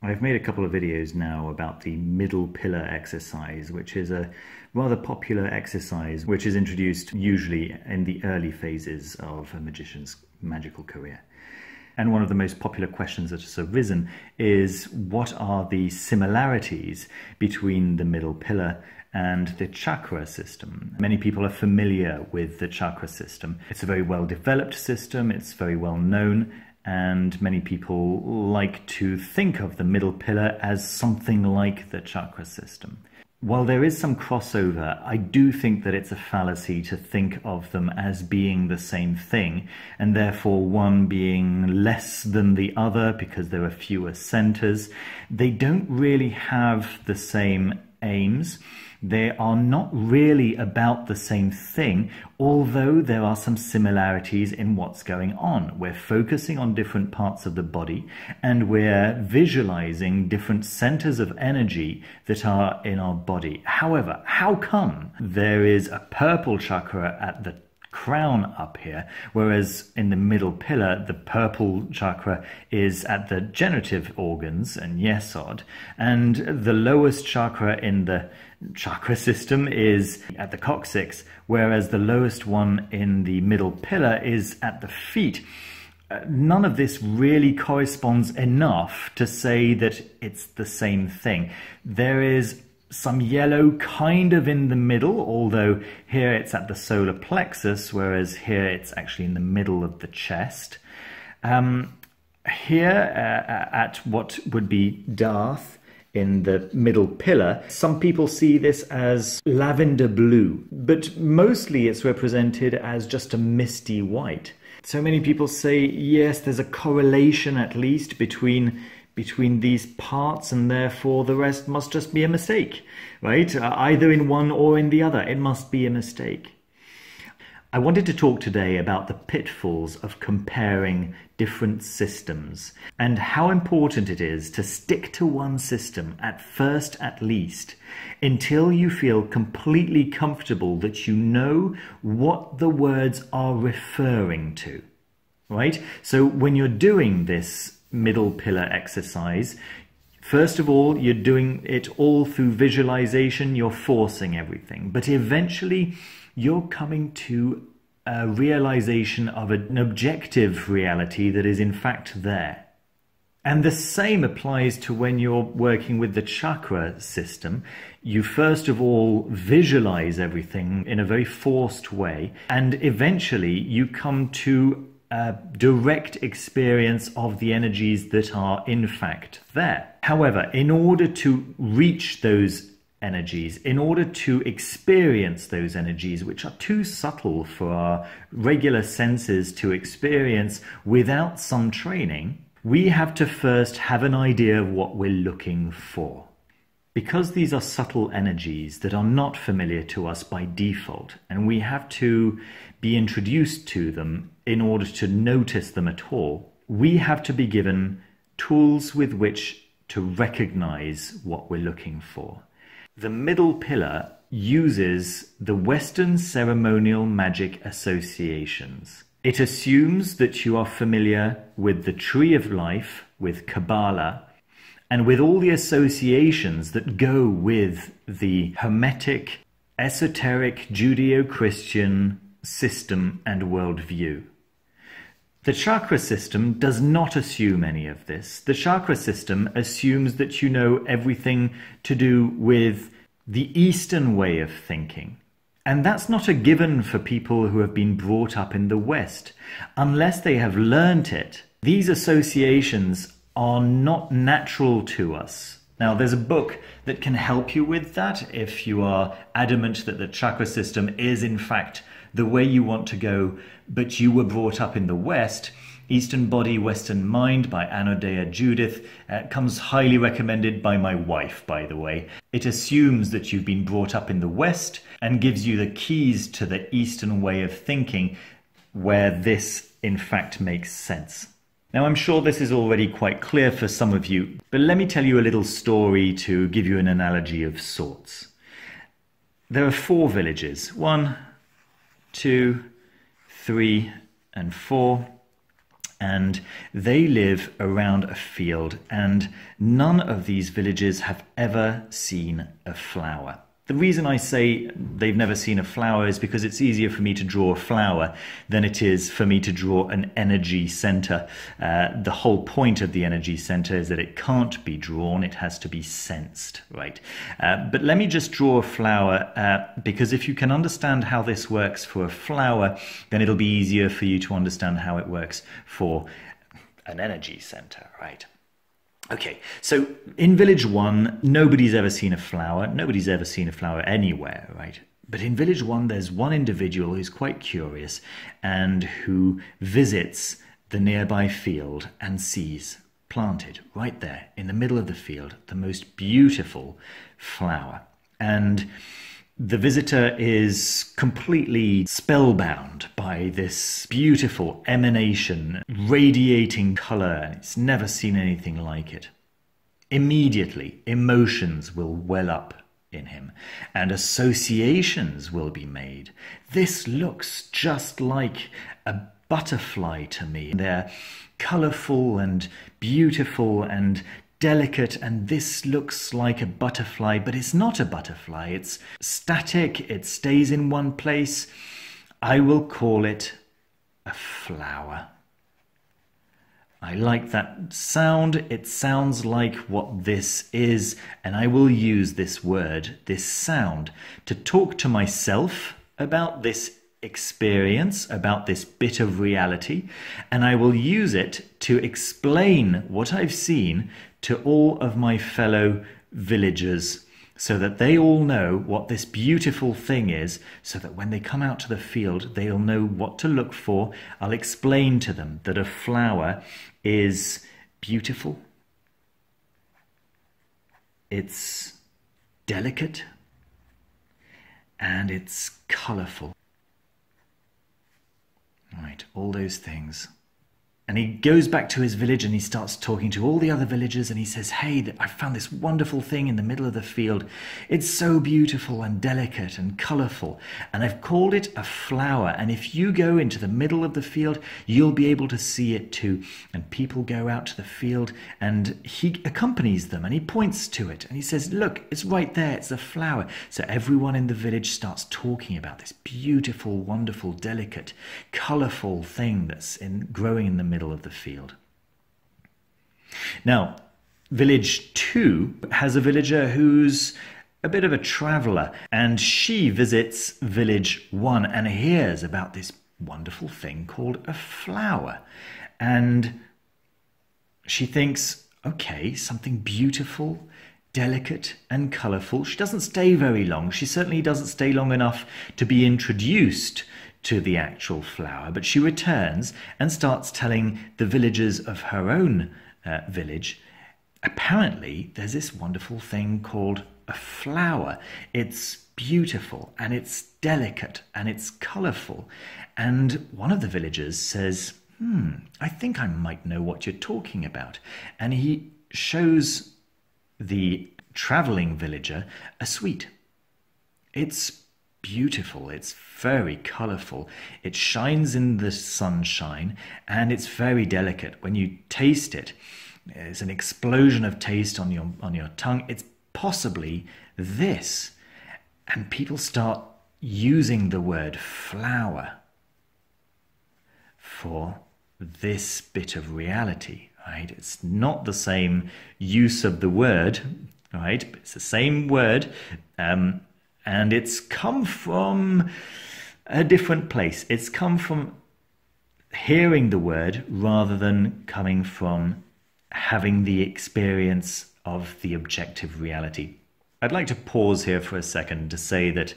I've made a couple of videos now about the middle pillar exercise, which is a rather popular exercise which is introduced usually in the early phases of a magician's magical career. And one of the most popular questions that has arisen is, what are the similarities between the middle pillar and the chakra system? Many people are familiar with the chakra system. It's a very well developed system, it's very well known, and many people like to think of the middle pillar as something like the chakra system. While there is some crossover, I do think that it's a fallacy to think of them as being the same thing, and therefore one being less than the other because there are fewer centers. They don't really have the same aims. They are not really about the same thing, although there are some similarities in what's going on. We're focusing on different parts of the body, and we're visualizing different centers of energy that are in our body. However, how come there is a purple chakra at the crown up here, whereas in the middle pillar the purple chakra is at the generative organs and yesod, and the lowest chakra in the chakra system is at the coccyx, whereas the lowest one in the middle pillar is at the feet? None of this really corresponds enough to say that it's the same thing. There is some yellow kind of in the middle, although here it's at the solar plexus, whereas here it's actually in the middle of the chest. Here at what would be Darth in the middle pillar, some people see this as lavender blue, but mostly it's represented as just a misty white. So many people say, yes, there's a correlation at least between these parts, and therefore the rest must just be a mistake, right? Either in one or in the other, it must be a mistake. I wanted to talk today about the pitfalls of comparing different systems and how important it is to stick to one system at first, at least, until you feel completely comfortable that you know what the words are referring to, right? So when you're doing this middle pillar exercise, first of all, you're doing it all through visualization, you're forcing everything, but eventually you're coming to a realization of an objective reality that is in fact there. And the same applies to when you're working with the chakra system. You first of all visualize everything in a very forced way, and eventually you come to a direct experience of the energies that are in fact there. However, in order to reach those energies, in order to experience those energies, which are too subtle for our regular senses to experience without some training, we have to first have an idea of what we're looking for. Because these are subtle energies that are not familiar to us by default, and we have to be introduced to them in order to notice them at all, we have to be given tools with which to recognize what we're looking for. The middle pillar uses the Western ceremonial magic associations. It assumes that you are familiar with the Tree of Life, with Qabalah, and with all the associations that go with the Hermetic, Esoteric, Judeo-Christian system and worldview. The chakra system does not assume any of this. The chakra system assumes that you know everything to do with the Eastern way of thinking. And that's not a given for people who have been brought up in the West. Unless they have learnt it, these associations are not natural to us. Now, there's a book that can help you with that if you are adamant that the chakra system is in fact the way you want to go, but you were brought up in the West. Eastern Body, Western Mind by Anodea, Judith, comes highly recommended by my wife, by the way. It assumes that you've been brought up in the West and gives you the keys to the Eastern way of thinking, where this in fact makes sense. Now, I'm sure this is already quite clear for some of you, but let me tell you a little story to give you an analogy of sorts. There are 4 villages, 1, 2, 3, and 4. And they live around a field, and none of these villages have ever seen a flower. The reason I say they've never seen a flower is because it's easier for me to draw a flower than it is for me to draw an energy center. The whole point of the energy center is that it can't be drawn, it has to be sensed, right? But let me just draw a flower, because if you can understand how this works for a flower, then it'll be easier for you to understand how it works for an energy center, right? Okay, so in village 1, nobody's ever seen a flower. Nobody's ever seen a flower anywhere, right? But in village 1, there's one individual who's quite curious and who visits the nearby field and sees, planted right there in the middle of the field, the most beautiful flower. And the visitor is completely spellbound by this beautiful emanation, radiating color, and it's never seen anything like it. Immediately, emotions will well up in him, and associations will be made. This looks just like a butterfly to me. They're colorful and beautiful and delicate, and this looks like a butterfly, but it's not a butterfly. It's static, it stays in one place. I will call it a flower. I like that sound. It sounds like what this is, and I will use this word, this sound, to talk to myself about this experience, about this bit of reality, and I will use it to explain what I've seen to all of my fellow villagers, so that they all know what this beautiful thing is, so that when they come out to the field, they'll know what to look for. I'll explain to them that a flower is beautiful, it's delicate, and it's colourful. Right, all those things. And he goes back to his village and he starts talking to all the other villagers, and he says, hey, I found this wonderful thing in the middle of the field. It's so beautiful and delicate and colourful, and I've called it a flower. And if you go into the middle of the field, you'll be able to see it too. And people go out to the field, and he accompanies them, and he points to it, and he says, look, it's right there, it's a flower. So everyone in the village starts talking about this beautiful, wonderful, delicate, colourful thing that's growing in the middle of the field. Now, village 2 has a villager who's a bit of a traveller, and she visits village 1 and hears about this wonderful thing called a flower. And she thinks, okay, something beautiful, delicate and colourful. She doesn't stay very long. She certainly doesn't stay long enough to be introduced to the actual flower, but she returns and starts telling the villagers of her own village, apparently there's this wonderful thing called a flower. It's beautiful and it's delicate and it's colourful. And one of the villagers says, I think I might know what you're talking about. And he shows the travelling villager a sweet. It's beautiful, it's very colourful, it shines in the sunshine, and it's very delicate. When you taste it, there's an explosion of taste on your tongue. It's possibly this. And people start using the word flower for this bit of reality, right? It's not the same use of the word, right? But it's the same word, and it's come from a different place. It's come from hearing the word rather than coming from having the experience of the objective reality. I'd like to pause here for a second to say that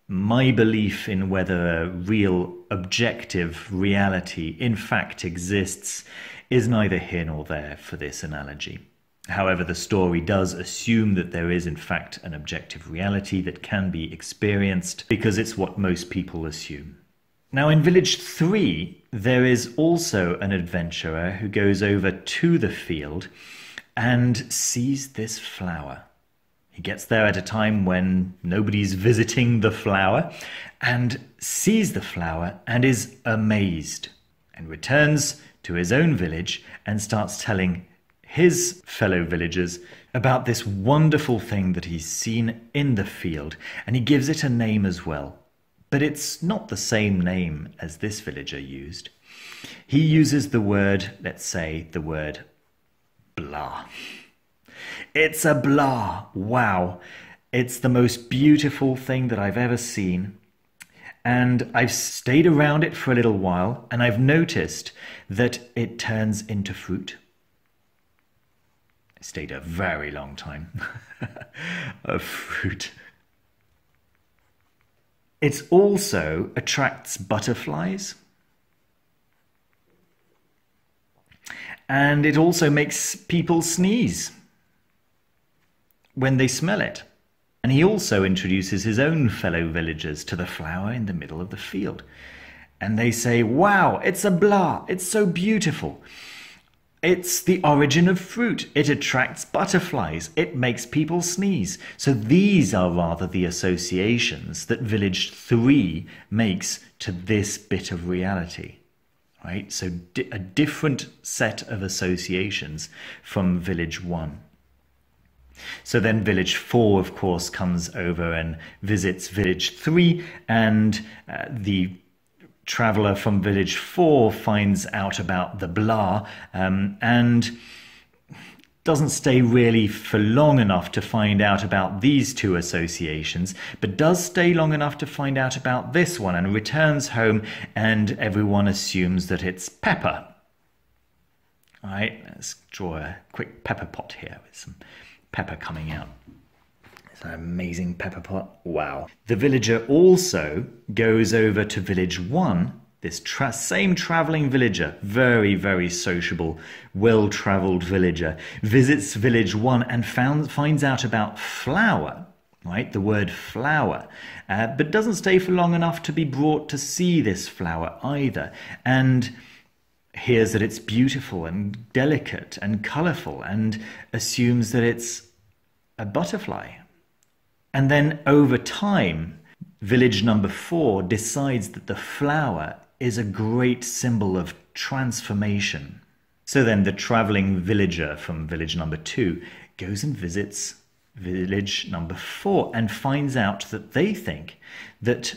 my belief in whether a real objective reality in fact exists is neither here nor there for this analogy. However, the story does assume that there is in fact an objective reality that can be experienced, because it's what most people assume. Now, in village 3, there is also an adventurer who goes over to the field and sees this flower. He gets there at a time when nobody's visiting the flower and sees the flower and is amazed. and returns to his own village and starts telling his fellow villagers about this wonderful thing that he's seen in the field, and he gives it a name as well. But it's not the same name as this villager used. He uses the word, let's say, the word blah. It's a blah. Wow. It's the most beautiful thing that I've ever seen. And I've stayed around it for a little while, and I've noticed that it turns into fruit. I stayed a very long time of fruit. It also attracts butterflies. And it also makes people sneeze when they smell it. And he also introduces his own fellow villagers to the flower in the middle of the field. And they say, wow, it's a blah, it's so beautiful. It's the origin of fruit. It attracts butterflies. It makes people sneeze. So these are rather the associations that village 3 makes to this bit of reality. Right? So a different set of associations from village 1. So then village 4, of course, comes over and visits village 3, and the traveller from village 4 finds out about the blah and doesn't stay really for long enough to find out about these 2 associations, but does stay long enough to find out about this one, and returns home, and everyone assumes that it's pepper. All right, let's draw a quick pepper pot here with some pepper coming out. It's an amazing pepper pot. Wow. The villager also goes over to village 1, this same traveling villager, very, very sociable, well-traveled villager, visits village 1 and finds out about flower, right? The word flower, but doesn't stay for long enough to be brought to see this flower either, and hears that it's beautiful and delicate and colourful, and assumes that it's a butterfly. And then over time, village number 4 decides that the flower is a great symbol of transformation. So then the travelling villager from village number 2 goes and visits village number 4 and finds out that they think that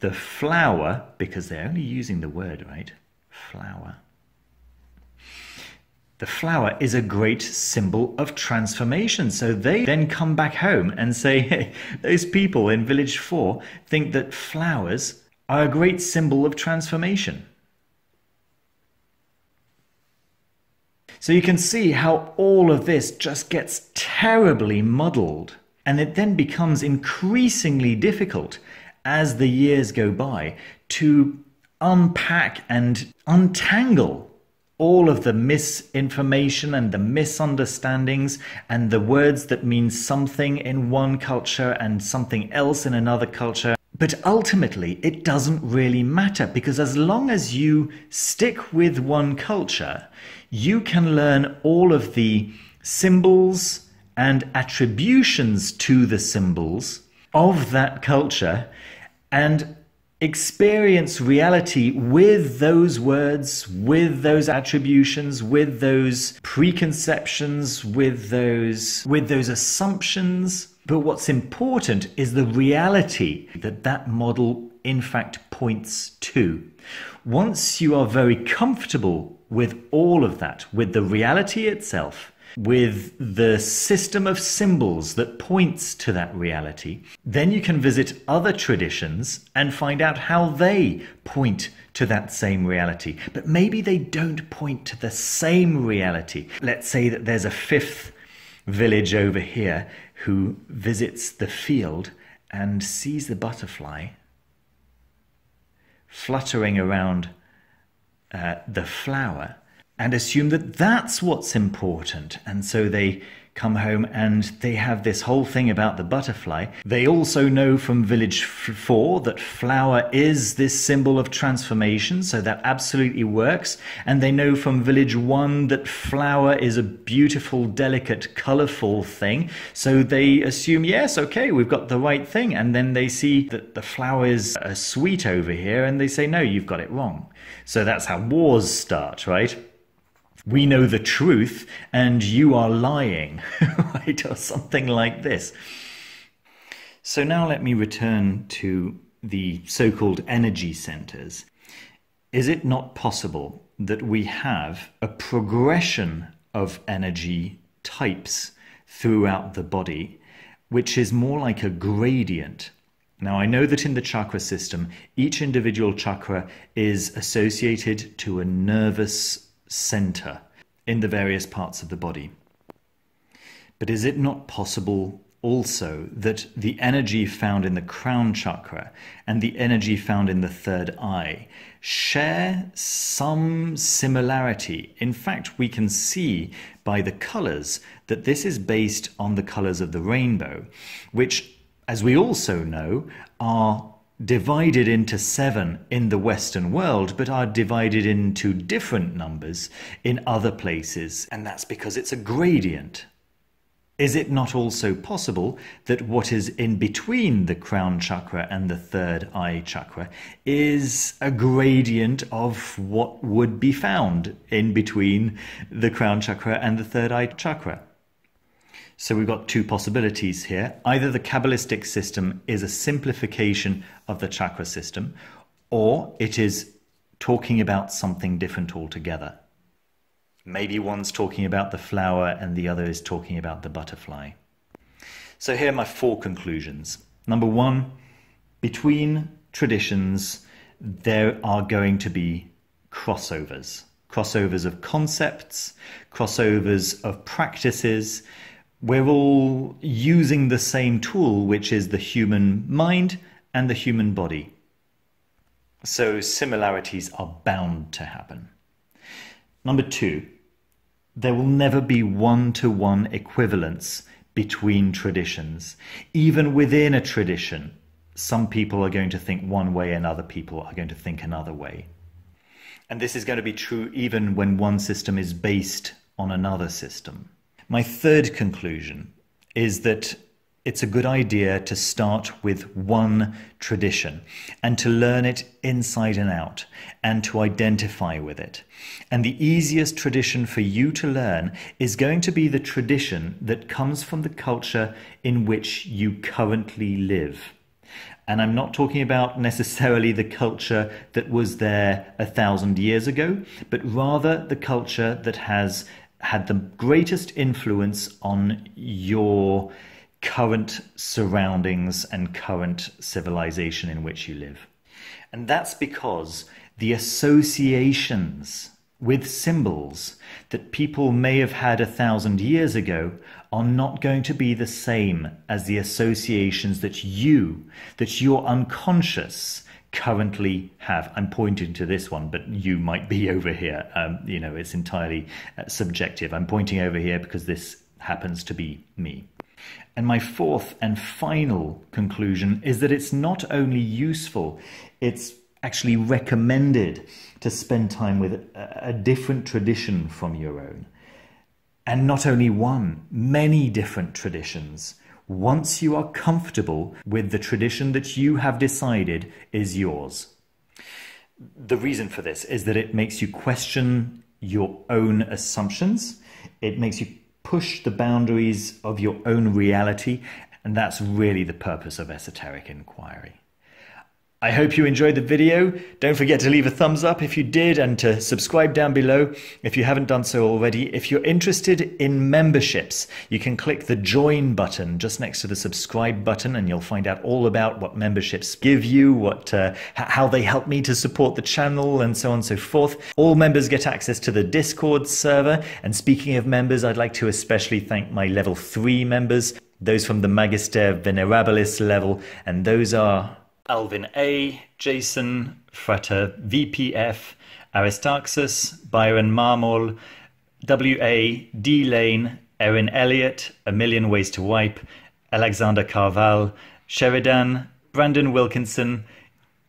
the flower, because they're only using the word, right? Flower. The flower is a great symbol of transformation. So they then come back home and say, hey, those people in village 4 think that flowers are a great symbol of transformation. So you can see how all of this just gets terribly muddled, and it then becomes increasingly difficult as the years go by to unpack and untangle all of the misinformation and the misunderstandings and the words that mean something in one culture and something else in another culture. But ultimately, it doesn't really matter, because as long as you stick with one culture, you can learn all of the symbols and attributions to the symbols of that culture and experience reality with those words, with those attributions, with those preconceptions, with those assumptions. But what's important is the reality that that model in fact points to. Once you are very comfortable with all of that, with the reality itself, with the system of symbols that points to that reality, then you can visit other traditions and find out how they point to that same reality. But maybe they don't point to the same reality. Let's say that there's a 5th village over here who visits the field and sees the butterfly fluttering around the flower, and assume that that's what's important. And so they come home and they have this whole thing about the butterfly. They also know from village 4 that flower is this symbol of transformation, so that absolutely works. And they know from village 1 that flower is a beautiful, delicate, colorful thing. So they assume, yes, okay, we've got the right thing. And then they see that the flower is sweet over here, and they say, no, you've got it wrong. So that's how wars start, right? We know the truth and you are lying, right? Or something like this. So now let me return to the so-called energy centers. Is it not possible that we have a progression of energy types throughout the body, which is more like a gradient? Now, I know that in the chakra system, each individual chakra is associated to a nervous center in the various parts of the body. But is it not possible also that the energy found in the crown chakra and the energy found in the third eye share some similarity? In fact, we can see by the colors that this is based on the colors of the rainbow, which, as we also know, are divided into 7 in the Western world, but are divided into different numbers in other places, and that's because it's a gradient. Is it not also possible that what is in between the crown chakra and the third eye chakra is a gradient of what would be found in between the crown chakra and the third eye chakra? So we've got 2 possibilities here. Either the Kabbalistic system is a simplification of the chakra system, or it is talking about something different altogether. Maybe one's talking about the flower and the other is talking about the butterfly. So here are my 4 conclusions. Number 1, between traditions, there are going to be crossovers. Crossovers of concepts, crossovers of practices. We're all using the same tool, which is the human mind and the human body. So similarities are bound to happen. Number 2, there will never be one-to-one equivalence between traditions. Even within a tradition, some people are going to think one way and other people are going to think another way. And this is going to be true even when one system is based on another system. My 3rd conclusion is that it's a good idea to start with one tradition and to learn it inside and out and to identify with it. And the easiest tradition for you to learn is going to be the tradition that comes from the culture in which you currently live. And I'm not talking about necessarily the culture that was there 1,000 years ago, but rather the culture that has had the greatest influence on your current surroundings and current civilization in which you live. And that's because the associations with symbols that people may have had 1,000 years ago are not going to be the same as the associations that your unconscious currently have. I'm pointing to this one, but you might be over here. It's entirely subjective. I'm pointing over here because this happens to be me. And my 4th and final conclusion is that it's not only useful, it's actually recommended to spend time with a different tradition from your own. And not only one, many different traditions. Once you are comfortable with the tradition that you have decided is yours. The reason for this is that it makes you question your own assumptions. It makes you push the boundaries of your own reality. And that's really the purpose of esoteric inquiry. I hope you enjoyed the video. Don't forget to leave a thumbs up if you did and to subscribe down below if you haven't done so already. If you're interested in memberships, you can click the join button just next to the subscribe button and you'll find out all about what memberships give you, how they help me to support the channel and so on and so forth. All members get access to the Discord server. And speaking of members, I'd like to especially thank my level 3 members, those from the Magister Venerabilis level, and those are Alvin A, Jason, Frater VPF, Aristarchus, Byron Marmol, W.A. D. Lane, Erin Elliott, A Million Ways to Wipe, Alexander Carval, Sheridan, Brandon Wilkinson,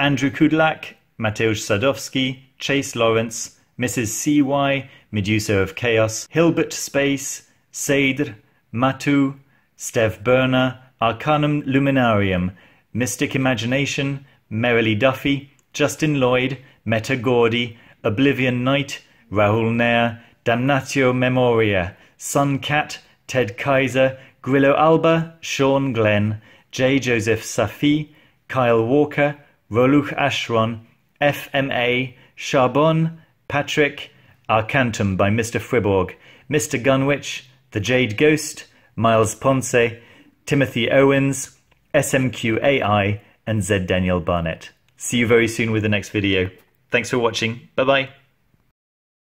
Andrew Kudlak, Mateusz Sadowski, Chase Lawrence, Mrs. C.Y., Medusa of Chaos, Hilbert Space, Seidr, Matu, Stev Berner, Arcanum Luminarium, Mystic Imagination, Merrily Duffy, Justin Lloyd, Meta Gordy, Oblivion Knight, Rahul Nair, Damnatio Memoria, Suncat, Ted Kaiser, Grillo Alba, Sean Glenn, J. Joseph Safi, Kyle Walker, Roluch Ashron, FMA, Charbon, Patrick, Arcantum by Mr. Friborg, Mr. Gunwich, The Jade Ghost, Miles Ponce, Timothy Owens, SMQAI, and Z. Daniel Barnett. See you very soon with the next video. Thanks for watching. Bye-bye.